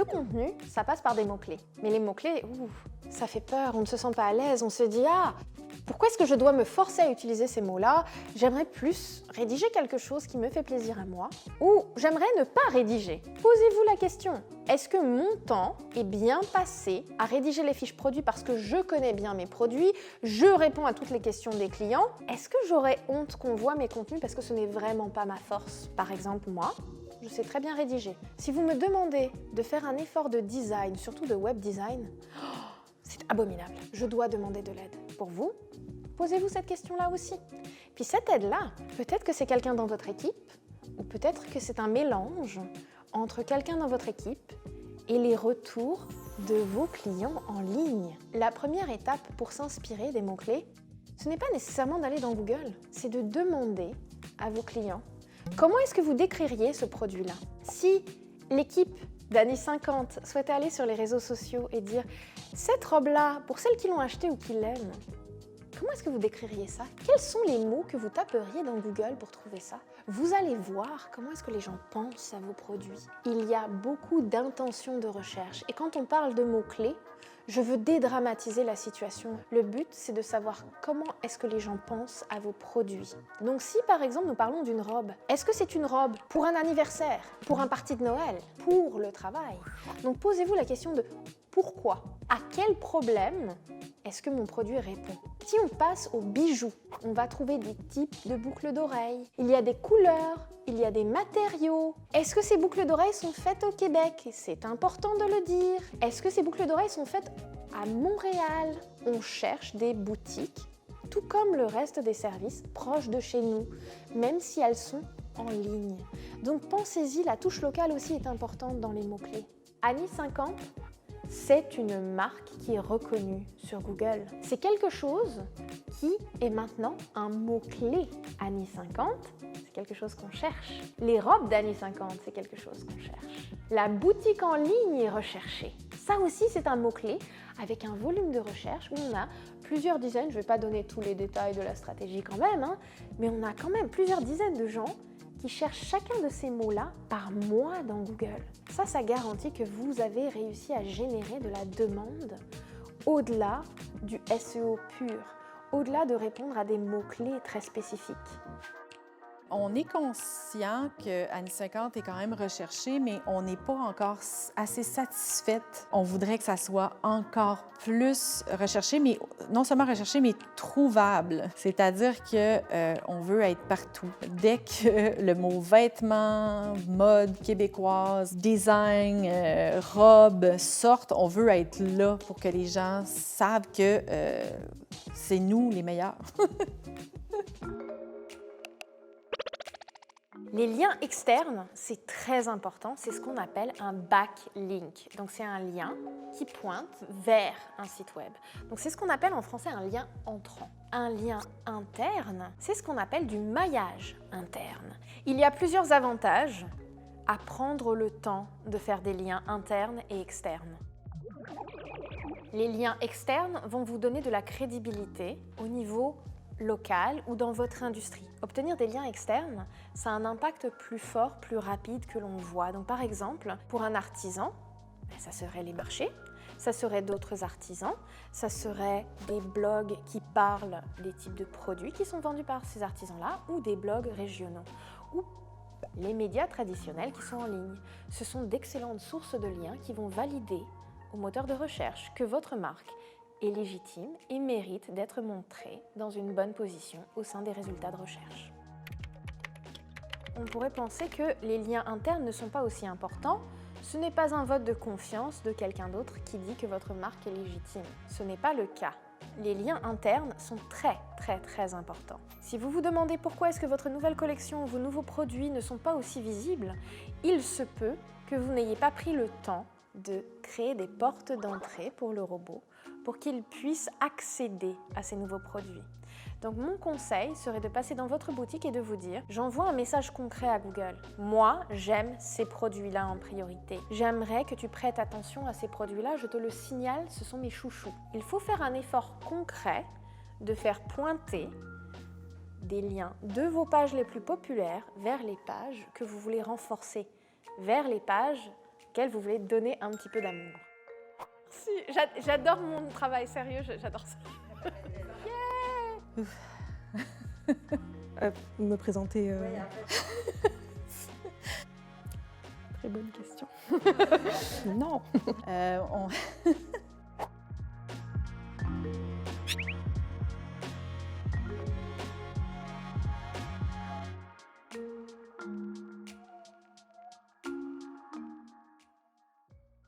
Le contenu, ça passe par des mots-clés. Mais les mots-clés, ça fait peur, on ne se sent pas à l'aise, on se dit « Ah, pourquoi est-ce que je dois me forcer à utiliser ces mots-là? J'aimerais plus rédiger quelque chose qui me fait plaisir à moi. » Ou « J'aimerais ne pas rédiger. » Posez-vous la question, est-ce que mon temps est bien passé à rédiger les fiches produits parce que je connais bien mes produits, je réponds à toutes les questions des clients? Est-ce que j'aurais honte qu'on voit mes contenus parce que ce n'est vraiment pas ma force? Par exemple, moi, je sais très bien rédiger. Si vous me demandez de faire un effort de design, surtout de web design, c'est abominable. Je dois demander de l'aide. Pour vous, posez-vous cette question-là aussi. Puis cette aide-là, peut-être que c'est quelqu'un dans votre équipe, ou peut-être que c'est un mélange entre quelqu'un dans votre équipe et les retours de vos clients en ligne. La première étape pour s'inspirer des mots-clés, ce n'est pas nécessairement d'aller dans Google, c'est de demander à vos clients comment est-ce que vous décririez ce produit-là? Si l'équipe d'Annie 50 souhaitait aller sur les réseaux sociaux et dire « Cette robe-là, pour celles qui l'ont achetée ou qui l'aiment », comment est-ce que vous décririez ça? Quels sont les mots que vous taperiez dans Google pour trouver ça? Vous allez voir comment est-ce que les gens pensent à vos produits. Il y a beaucoup d'intentions de recherche. Et quand on parle de mots-clés, je veux dédramatiser la situation. Le but, c'est de savoir comment est-ce que les gens pensent à vos produits. Donc si par exemple nous parlons d'une robe, est-ce que c'est une robe pour un anniversaire, pour un party de Noël, pour le travail? Donc posez-vous la question de pourquoi? À quel problème est-ce que mon produit répond? Si on passe aux bijoux, on va trouver des types de boucles d'oreilles. Il y a des couleurs, il y a des matériaux. Est-ce que ces boucles d'oreilles sont faites au Québec? C'est important de le dire. Est-ce que ces boucles d'oreilles sont faites à Montréal? On cherche des boutiques, tout comme le reste des services, proches de chez nous, même si elles sont en ligne. Donc pensez-y, la touche locale aussi est importante dans les mots-clés. Annie 50, c'est une marque qui est reconnue sur Google. C'est quelque chose qui est maintenant un mot-clé. Annie 50, c'est quelque chose qu'on cherche. Les robes d'Annie 50, c'est quelque chose qu'on cherche. La boutique en ligne est recherchée. Ça aussi, c'est un mot-clé avec un volume de recherche où on a plusieurs dizaines, je ne vais pas donner tous les détails de la stratégie quand même, mais on a quand même plusieurs dizaines de gens qui cherchent chacun de ces mots-là par mois dans Google. Ça garantit que vous avez réussi à générer de la demande au-delà du SEO pur, au-delà de répondre à des mots-clés très spécifiques. On est conscient que Annie 50 est quand même recherchée, mais on n'est pas encore assez satisfaite. On voudrait que ça soit encore plus recherché, mais non seulement recherché, mais trouvable. C'est-à-dire qu'on veut être partout. Dès que le mot vêtements, mode québécoise, design, robe sortent, on veut être là pour que les gens savent que c'est nous les meilleurs. Les liens externes, c'est très important, c'est ce qu'on appelle un backlink. Donc c'est un lien qui pointe vers un site web. Donc c'est ce qu'on appelle en français un lien entrant. Un lien interne, c'est ce qu'on appelle du maillage interne. Il y a plusieurs avantages à prendre le temps de faire des liens internes et externes. Les liens externes vont vous donner de la crédibilité au niveau local ou dans votre industrie. Obtenir des liens externes, ça a un impact plus fort, plus rapide que l'on voit. Donc par exemple, pour un artisan, ça serait les marchés, ça serait d'autres artisans, ça serait des blogs qui parlent des types de produits qui sont vendus par ces artisans-là ou des blogs régionaux ou les médias traditionnels qui sont en ligne. Ce sont d'excellentes sources de liens qui vont valider au moteur de recherche que votre marque est légitime et mérite d'être montrée dans une bonne position au sein des résultats de recherche. On pourrait penser que les liens internes ne sont pas aussi importants. Ce n'est pas un vote de confiance de quelqu'un d'autre qui dit que votre marque est légitime. Ce n'est pas le cas. Les liens internes sont très importants. Si vous vous demandez pourquoi est-ce que votre nouvelle collection ou vos nouveaux produits ne sont pas aussi visibles, il se peut que vous n'ayez pas pris le temps de créer des portes d'entrée pour le robot pour qu'il puisse accéder à ces nouveaux produits. Donc mon conseil serait de passer dans votre boutique et de vous dire « J'envoie un message concret à Google. Moi, j'aime ces produits-là en priorité. J'aimerais que tu prêtes attention à ces produits-là, je te le signale, ce sont mes chouchous. » Il faut faire un effort concret de faire pointer des liens de vos pages les plus populaires vers les pages que vous voulez renforcer, vers les pages auxquels vous voulez donner un petit peu d'amour. Merci, j'adore mon travail, sérieux, j'adore ça. Me présenter. Très bonne question. Non.